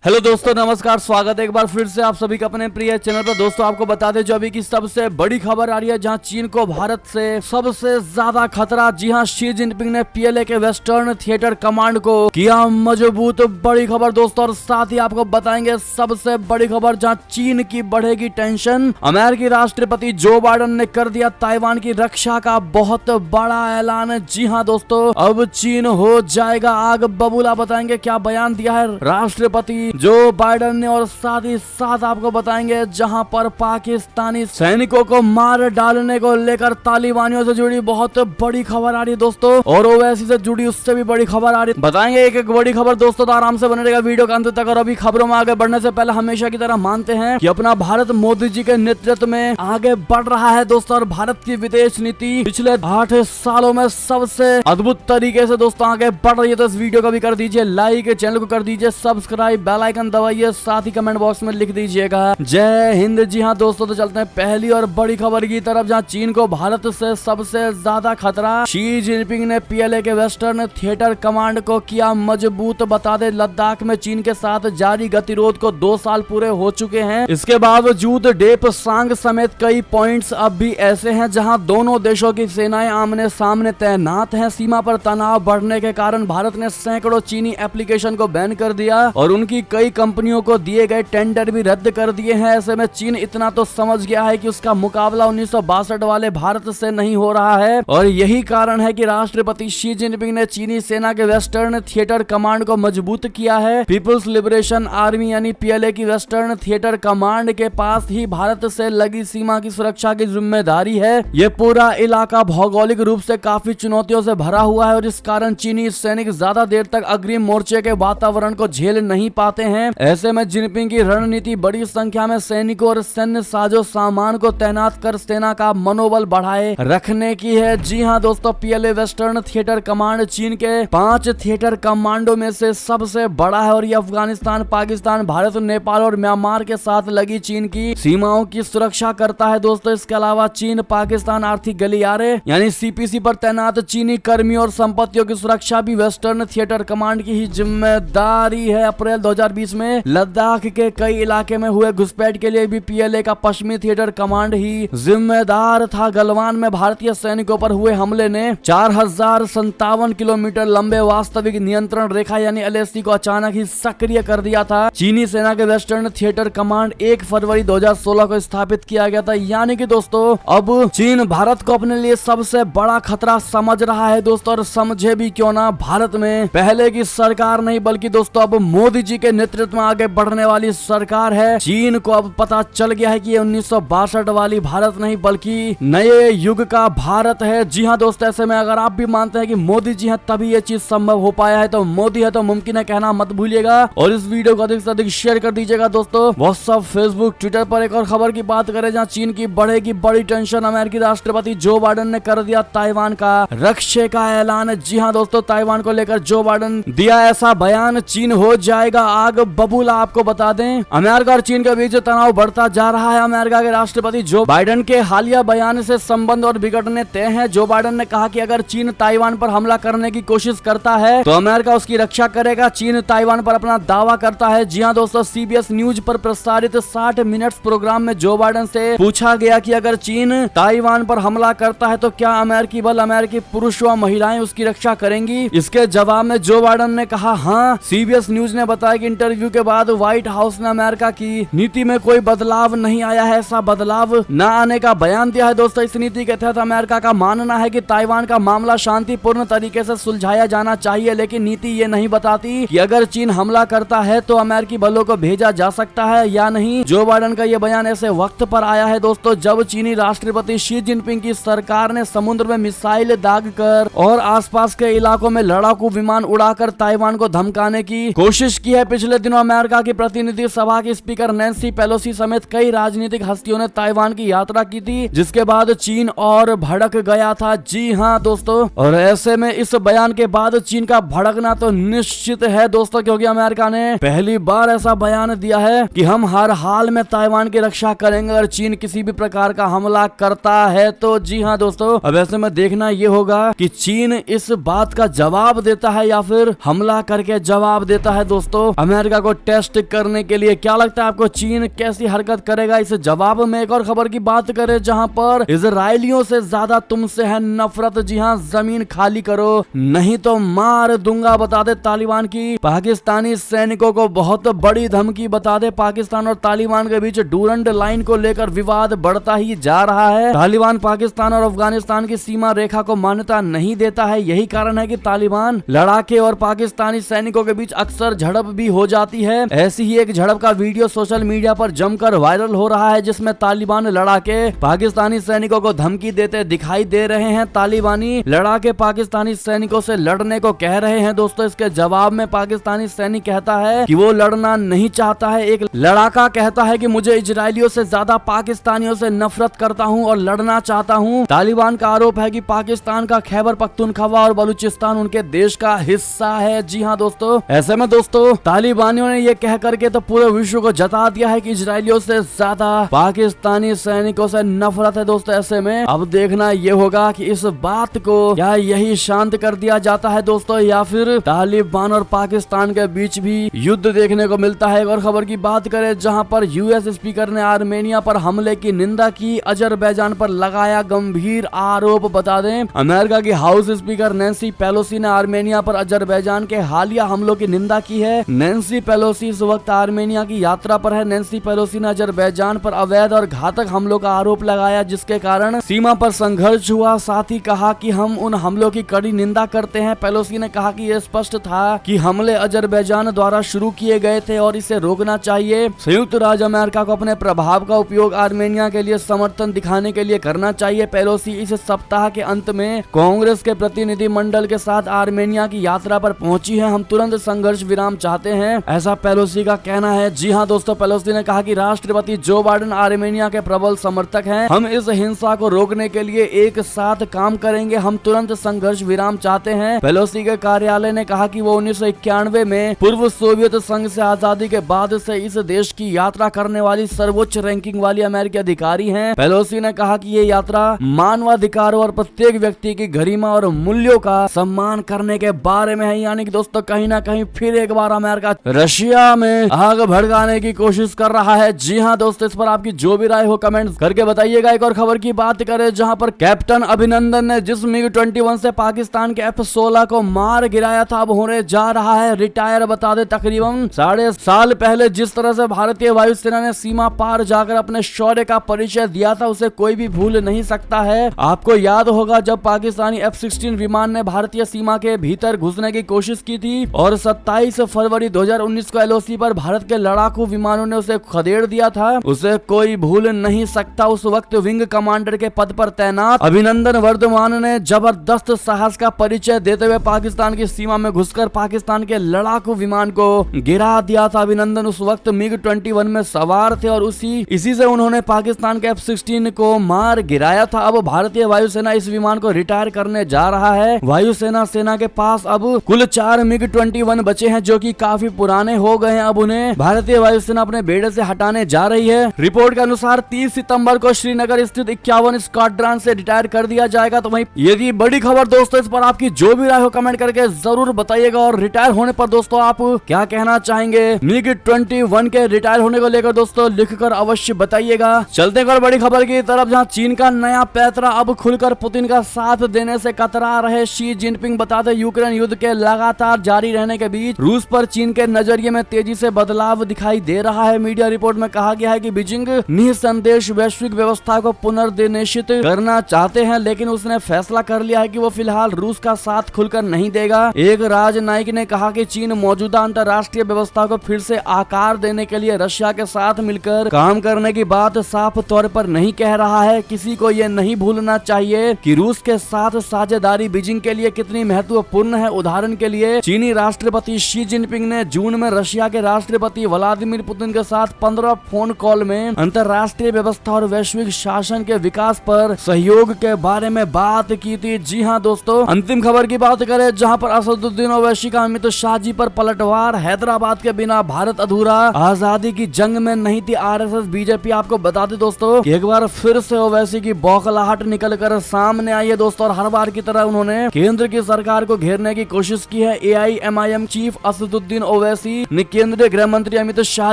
Hello दोस्तों, नमस्कार। स्वागत है एक बार फिर से आप सभी का अपने प्रिय चैनल पर। दोस्तों आपको बता दें जो अभी की सबसे बड़ी खबर आ रही है, जहां चीन को भारत से सबसे ज्यादा खतरा। जी हां, शी जिनपिंग ने पीएलए के वेस्टर्न थिएटर कमांड को किया मजबूत। बड़ी खबर दोस्तों, और साथ ही आपको बताएंगे सबसे बड़ी खबर, जहां चीन की बढ़ेगी टेंशन। अमेरिकी राष्ट्रपति जो बाइडेन ने कर दिया ताइवान की रक्षा का बहुत बड़ा ऐलान। जी हाँ दोस्तों, अब चीन हो जाएगा आग बबूला। बताएंगे क्या बयान दिया है राष्ट्रपति जो बाइडेन ने, और साथ ही साथ आपको बताएंगे जहां पर पाकिस्तानी सैनिकों को मार डालने को लेकर तालिबानियों से जुड़ी बहुत बड़ी खबर आ रही है दोस्तों, और ओवैसी से जुड़ी उससे भी बड़ी खबर आ रही है। बताएंगे एक एक बड़ी खबर दोस्तों, तो आराम से बने रहेगा वीडियो का अंत तक। और अभी खबरों में आगे बढ़ने से पहले हमेशा की तरह मानते हैं कि अपना भारत मोदी जी के नेतृत्व में आगे बढ़ रहा है दोस्तों, और भारत की विदेश नीति पिछले 8 सालों में सबसे अद्भुत तरीके से दोस्तों आगे बढ़ रही है। तो इस वीडियो को भी कर दीजिए लाइक, चैनल को कर दीजिए सब्सक्राइब, बेल आइकन दबाइए, साथ ही कमेंट बॉक्स में लिख दीजिएगा जय हिंद। जी हाँ दोस्तों, तो चलते हैं पहली और बड़ी खबर की तरफ, जहां चीन को भारत से सबसे ज्यादा खतरा। शी जिनपिंग ने पीएलए के वेस्टर्न थिएटर कमांड को किया मजबूत। बता दे लद्दाख में चीन के साथ जारी गतिरोध को 2 साल पूरे हो चुके हैं। इसके बावजूद डेप सांग समेत कई पॉइंट्स अब भी ऐसे हैं जहां दोनों देशों की सेनाएं आमने सामने तैनात हैं। सीमा पर तनाव बढ़ने के कारण भारत ने सैकड़ों चीनी एप्लीकेशन को बैन कर दिया और उनकी कई कंपनियों को दिए गए टेंडर भी रद्द कर दिए हैं। ऐसे में चीन इतना तो समझ गया है कि उसका मुकाबला 1962 वाले भारत से नहीं हो रहा है, और यही कारण है कि राष्ट्रपति शी जिनपिंग ने चीनी सेना के वेस्टर्न थिएटर कमांड को मजबूत किया है। पीपुल्स लिबरेशन आर्मी यानी पीएलए की वेस्टर्न थिएटर कमांड के पास ही भारत से लगी सीमा की सुरक्षा की जिम्मेदारी है। ये पूरा इलाका भौगोलिक रूप से काफी चुनौतियों से भरा हुआ है, और इस कारण चीनी सैनिक ज्यादा देर तक अग्रिम मोर्चे के वातावरण को झेल नहीं पाते हैं। ऐसे में जिनपिंग की रणनीति बड़ी संख्या में सैनिकों और सैन्य साजो सामान को तैनात कर सेना का मनोबल बढ़ाए रखने की है। जी हां दोस्तों, पीएलए वेस्टर्न थिएटर कमांड चीन के 5 थिएटर कमांडो में से सबसे बड़ा है, और ये अफगानिस्तान, पाकिस्तान, भारत, नेपाल और म्यांमार के साथ लगी चीन की सीमाओं की सुरक्षा करता है दोस्तों। इसके अलावा चीन पाकिस्तान आर्थिक गलियारे यानी सीपीसी पर तैनात चीनी कर्मियों और संपत्तियों की सुरक्षा भी वेस्टर्न थिएटर कमांड की ही जिम्मेदारी है। अप्रैल 2020 में लद्दाख के कई इलाके में हुए घुसपैठ के लिए भी पीएलए का पश्चिमी थिएटर कमांड ही जिम्मेदार था। गलवान में भारतीय सैनिकों पर हुए हमले ने 4057 किलोमीटर लंबे वास्तविक नियंत्रण रेखा यानी एलएसी को अचानक ही सक्रिय कर दिया था। चीनी सेना के वेस्टर्न थिएटर कमांड 1 फरवरी 2016 को स्थापित किया गया था। यानी कि दोस्तों अब चीन भारत को अपने लिए सबसे बड़ा खतरा समझ रहा है दोस्तों, और समझे भी क्यों ना, भारत में पहले की सरकार नहीं बल्कि दोस्तों अब मोदी जी के नेतृत्व में आगे बढ़ने वाली सरकार है। चीन को अब पता चल गया है कि ये 1962 वाली भारत नहीं बल्कि नए युग का भारत है। जी हाँ दोस्तों, ऐसे में अगर आप भी मानते हैं कि मोदी जी हैं तभी ये चीज संभव हो पाया है, तो मोदी है तो मुमकिन है कहना मत भूलिएगा, और इस वीडियो को अधिक से अधिक शेयर कर दीजिएगा दोस्तों। व्हाट्सएप, फेसबुक, ट्विटर पर एक और खबर की बात करें, जहाँ चीन की बढ़ेगी बड़ी टेंशन। अमेरिकी राष्ट्रपति जो बाइडेन ने कर दिया ताइवान का रक्षा का ऐलान। जी हाँ दोस्तों, ताइवान को लेकर जो बाइडेन दिया ऐसा बयान, चीन हो जाएगा आग बबूला। आपको बता दें अमेरिका और चीन के बीच तनाव बढ़ता जा रहा है। अमेरिका के राष्ट्रपति जो बाइडेन के हालिया बयान से संबंध और बिगड़ने तय हैं। जो बाइडेन ने कहा कि अगर चीन ताइवान पर हमला करने की कोशिश करता है तो अमेरिका उसकी रक्षा करेगा। चीन ताइवान पर अपना दावा करता है। जी हाँ दोस्तों, सीबीएस न्यूज पर प्रसारित 60 मिनट्स प्रोग्राम में जो बाइडेन से पूछा गया कि अगर चीन ताइवान पर हमला करता है तो क्या अमेरिकी बल, अमेरिकी पुरुष व महिलाएं उसकी रक्षा करेंगी। इसके जवाब में जो बाइडेन ने कहा हाँ। सीबीएस न्यूज ने बताया कि इंटरव्यू के बाद व्हाइट हाउस ने अमेरिका की नीति में कोई बदलाव नहीं आया है, ऐसा बदलाव न आने का बयान दिया है दोस्तों। इस नीति के तहत अमेरिका का मानना है कि ताइवान का मामला शांतिपूर्ण तरीके से सुलझाया जाना चाहिए, लेकिन नीति ये नहीं बताती कि अगर चीन हमला करता है तो अमेरिकी बलों को भेजा जा सकता है या नहीं। जो बाइडेन का ये बयान ऐसे वक्त पर आया है दोस्तों जब चीनी राष्ट्रपति शी जिनपिंग की सरकार ने समुद्र में मिसाइल दागकर और आसपास के इलाकों में लड़ाकू विमान उड़ाकर ताइवान को धमकाने की कोशिश की है। पिछले दिनों अमेरिका की प्रतिनिधि सभा की स्पीकर नैन्सी पेलोसी समेत कई राजनीतिक हस्तियों ने ताइवान की यात्रा की थी, जिसके बाद चीन और भड़क गया था। जी हाँ दोस्तों, और ऐसे में इस बयान के बाद चीन का भड़कना तो निश्चित है दोस्तों, क्योंकि अमेरिका ने पहली बार ऐसा बयान दिया है कि हम हर हाल में ताइवान की रक्षा करेंगे अगर चीन किसी भी प्रकार का हमला करता है तो। जी हाँ दोस्तों, अब ऐसे में देखना ये होगा कि चीन इस बात का जवाब देता है या फिर हमला करके जवाब देता है दोस्तों। अमेरिका को टेस्ट करने के लिए। क्या लगता है आपको चीन कैसी हरकत करेगा? इस जवाब में एक और खबर की बात करें जहां पर इजरायलियों से ज्यादा तुमसे है नफरत। जी हां, जमीन खाली करो नहीं तो मार दूंगा, बता दे तालिबान की पाकिस्तानी सैनिकों को बहुत बड़ी धमकी। बता दे पाकिस्तान और तालिबान के बीच डूरंड लाइन को लेकर विवाद बढ़ता ही जा रहा है। तालिबान पाकिस्तान और अफगानिस्तान की सीमा रेखा को मान्यता नहीं देता है। यही कारण है कि तालिबान लड़ाके और पाकिस्तानी सैनिकों के बीच अक्सर झड़प भी हो जाती है। ऐसी ही एक झड़प का वीडियो सोशल मीडिया पर जमकर वायरल हो रहा है, जिसमें तालिबान लड़ाके पाकिस्तानी सैनिकों को धमकी देते दिखाई दे रहे हैं। तालिबानी लड़ाके पाकिस्तानी सैनिकों से लड़ने को कह रहे हैं। दोस्तों, इसके जवाब में पाकिस्तानी सैनिक कहता है कि वो लड़ना नहीं चाहता है। एक लड़ाका कहता है कि मुझे इजरायलियों से ज्यादा पाकिस्तानियों से नफरत करता हूं और लड़ना चाहता हूं। तालिबान का आरोप है कि पाकिस्तान का खैबर पख्तूनख्वा और बलूचिस्तान उनके देश का हिस्सा है। जी हां दोस्तों, ऐसे में दोस्तों तालिबानियों ने ये कह करके तो पूरे विश्व को जता दिया है कि इजरायलियों से ज्यादा पाकिस्तानी सैनिकों से नफरत है। दोस्तों, ऐसे में अब देखना ये होगा कि इस बात को क्या यही शांत कर दिया जाता है दोस्तों, या फिर तालिबान और पाकिस्तान के बीच भी युद्ध देखने को मिलता है। और खबर की बात करें जहां पर यूएस स्पीकर ने आर्मेनिया पर हमले की निंदा की, अजरबैजान पर लगाया गंभीर आरोप। बता दें, अमेरिका की हाउस स्पीकर नैन्सी पेलोसी ने आर्मेनिया पर अजरबैजान के हालिया हमलों की निंदा की है। नैन्सी पेलोसी इस वक्त आर्मेनिया की यात्रा पर है। नैन्सी पेलोसी ने अजरबैजान पर अवैध और घातक हमलों का आरोप लगाया, जिसके कारण सीमा पर संघर्ष हुआ। साथ ही कहा कि हम उन हमलों की कड़ी निंदा करते हैं। पेलोसी ने कहा कि यह स्पष्ट था कि हमले अजरबैजान द्वारा शुरू किए गए थे और इसे रोकना चाहिए। संयुक्त राज्य अमेरिका को अपने प्रभाव का उपयोग आर्मेनिया के लिए समर्थन दिखाने के लिए करना चाहिए। पेलोसी इस सप्ताह के अंत में कांग्रेस के प्रतिनिधि मंडल के साथ आर्मेनिया की यात्रा पर पहुंची है। हम तुरंत संघर्ष विराम चाहते हैं, ऐसा पेलोसी का कहना है। जी हां दोस्तों, पेलोसी ने कहा कि राष्ट्रपति जो बाइडेन आर्मेनिया के प्रबल समर्थक हैं। हम इस हिंसा को रोकने के लिए एक साथ काम करेंगे। हम तुरंत संघर्ष विराम चाहते हैं। पेलोसी के कार्यालय ने कहा कि वो 1991 में पूर्व सोवियत संघ से आजादी के बाद से इस देश की यात्रा करने वाली सर्वोच्च रैंकिंग वाली अमेरिकी अधिकारी हैं। पेलोसी ने कहा कि ये यात्रा मानवाधिकारों और प्रत्येक व्यक्ति की गरिमा और मूल्यों का सम्मान करने के बारे में है। यानी कि दोस्तों, कहीं ना कहीं फिर एक बार अमेरिका रशिया में आग भड़काने की कोशिश कर रहा है। जी हां दोस्तों, इस पर आपकी जो भी राय हो कमेंट करके बताइएगा। एक और खबर की बात करें जहां पर कैप्टन अभिनंदन ने जिस MiG-21 से पाकिस्तान के F-16 को मार गिराया था, अब होने जा रहा है रिटायर। बता दे, तकरीबन 1.5 साल पहले जिस तरह से भारतीय वायुसेना ने सीमा पार जाकर अपने शौर्य का परिचय दिया था, उसे कोई भी भूल नहीं सकता है। आपको याद होगा जब पाकिस्तानी F-16 विमान ने भारतीय सीमा के भीतर घुसने की कोशिश की थी और 27 फरवरी 2019 को LOC पर भारत के लड़ाकू विमानों ने उसे खदेड़ दिया था, उसे कोई भूल नहीं सकता। उस वक्त विंग कमांडर के पद पर तैनात अभिनंदन वर्धमान ने जबरदस्त साहस का परिचय देते हुए पाकिस्तान की सीमा में घुसकर पाकिस्तान के लड़ाकू विमान को गिरा दिया था। अभिनंदन उस वक्त MiG-21 में सवार थे और इसी से उन्होंने पाकिस्तान के F-16 को मार गिराया था। अब भारतीय वायुसेना इस विमान को रिटायर करने जा रहा है। वायुसेना सेना के पास अब कुल 4 MiG-21 बचे हैं, जो कि काफी पुराने हो गए हैं। अब उन्हें भारतीय वायुसेना अपने बेड़े से हटाने जा रही है। रिपोर्ट के अनुसार 30 सितंबर को श्रीनगर स्थित 51 स्क्वाड्रन से रिटायर कर दिया जाएगा। तो वहीं ये थी बड़ी खबर दोस्तों, इस पर आपकी जो भी राय हो कमेंट करके जरूर बताइएगा। और रिटायर होने पर दोस्तों आप क्या कहना चाहेंगे MiG-21 के रिटायर होने को लेकर दोस्तों लिखकर अवश्य बताइएगा। चलते हैं बड़ी खबर की तरफ, जहां चीन का नया पैतरा अब खुलकर पुतिन का साथ देने से कतरा रहे शी जिनपिंग। बता दें, यूक्रेन युद्ध के लगातार जारी रहने के बीच रूस पर चीन के नजरिए में तेजी से बदलाव दिखाई दे रहा है। मीडिया रिपोर्ट में कहा गया है कि बीजिंग निसंदेश वैश्विक व्यवस्था को पुनर्निर्देशित करना चाहते हैं, लेकिन उसने फैसला कर लिया है कि वो फिलहाल रूस का साथ खुलकर नहीं देगा। एक राजनयिक ने कहा कि चीन मौजूदा अंतर्राष्ट्रीय व्यवस्था को फिर से आकार देने के लिए रशिया के साथ मिलकर काम करने की बात साफ तौर पर नहीं कह रहा है। किसी को ये नहीं भूलना चाहिए कि रूस के साथ साझेदारी बीजिंग के लिए कितनी महत्वपूर्ण है। उदाहरण के लिए चीनी राष्ट्रपति शी जिनपिंग ने जून में रशिया के राष्ट्रपति व्लादिमीर पुतिन के साथ 15 फोन कॉल में अंतर्राष्ट्रीय व्यवस्था और वैश्विक शासन के विकास पर सहयोग के बारे में बात की थी। जी हाँ दोस्तों, अंतिम खबर की बात करें जहां पर असदुद्दीन ओवैसी का अमित शाह जी पर पलटवार। हैदराबाद के बिना भारत अधूरा, आजादी की जंग में नहीं थी RSS बीजेपी। आपको बता दें दोस्तों कि एक बार फिर से ओवैसी की बौखलाहट निकल कर सामने आई है दोस्तों, और हर बार की तरह उन्होंने केंद्र की सरकार को घेरने की कोशिश की है। AIMIM चीफ असदुद्दीन ओवैसी ने केंद्रीय गृह मंत्री अमित शाह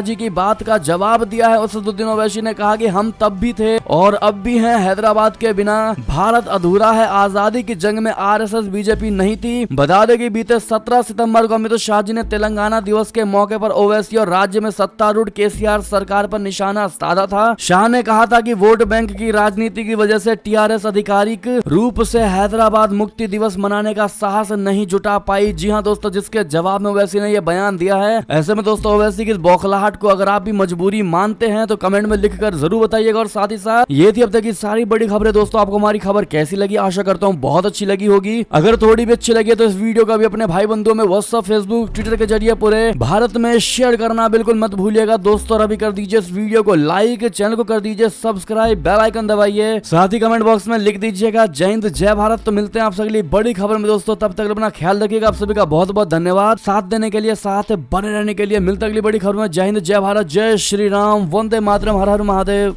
जी की बात का जवाब दिया है। असदुद्दीन ओवैसी ने कहा कि हम तब भी थे और अब भी हैं, हैदराबाद के बिना भारत अधूरा है। आजादी की जंग में आरएसएस बीजेपी नहीं थी। बता दें कि बीते 17 सितंबर को अमित शाह जी ने तेलंगाना दिवस के मौके पर ओवैसी और राज्य में सत्तारूढ़ केसीआर सरकार पर निशाना साधा था। शाह ने कहा था कि वोट बैंक की राजनीति की वजह से टीआरएस आधिकारिक रूप से हैदराबाद मुक्ति दिवस मनाने का साहस नहीं जुटा पाई। जी हां दोस्तों, जिसके जवाब में ओवैसी ने यह बयान दिया है। ऐसे में दोस्तों ओवैसी की इस बौखलाहट को अगर आप भी मजबूरी मानते हैं तो कमेंट में लिखकर जरूर बताइएगा। और साथ ही साथ ये थी अब तक की सारी बड़ी खबरें। दोस्तों आपको हमारी खबर कैसी लगी? आशा करता हूँ बहुत अच्छी लगी होगी। अगर थोड़ी भी अच्छी लगी तो इस वीडियो को भी अपने भाई बंधुओं में व्हाट्सएप, फेसबुक, ट्विटर के जरिए पूरे भारत में शेयर करना बिल्कुल मत भूलिएगा दोस्तों। और अभी कर दीजिए इस वीडियो को लाइक, चैनल को कर दीजिए सब्सक्राइब, बेल आइकन दबाइए, साथ ही कमेंट बॉक्स में लिख दीजिएगा जय हिंद जय भारत। तो मिलते हैं आप सभी बड़ी खबर में दोस्तों, तब तक अपना ख्याल रखिएगा। आप सभी का बहुत बहुत धन्यवाद साथ देने के लिए, साथ बने रहने के लिए। मिलते अगली बड़ी खबर में। जय हिंद जय भारत, जय श्री राम, वंदे मातरम, हर हर महादेव।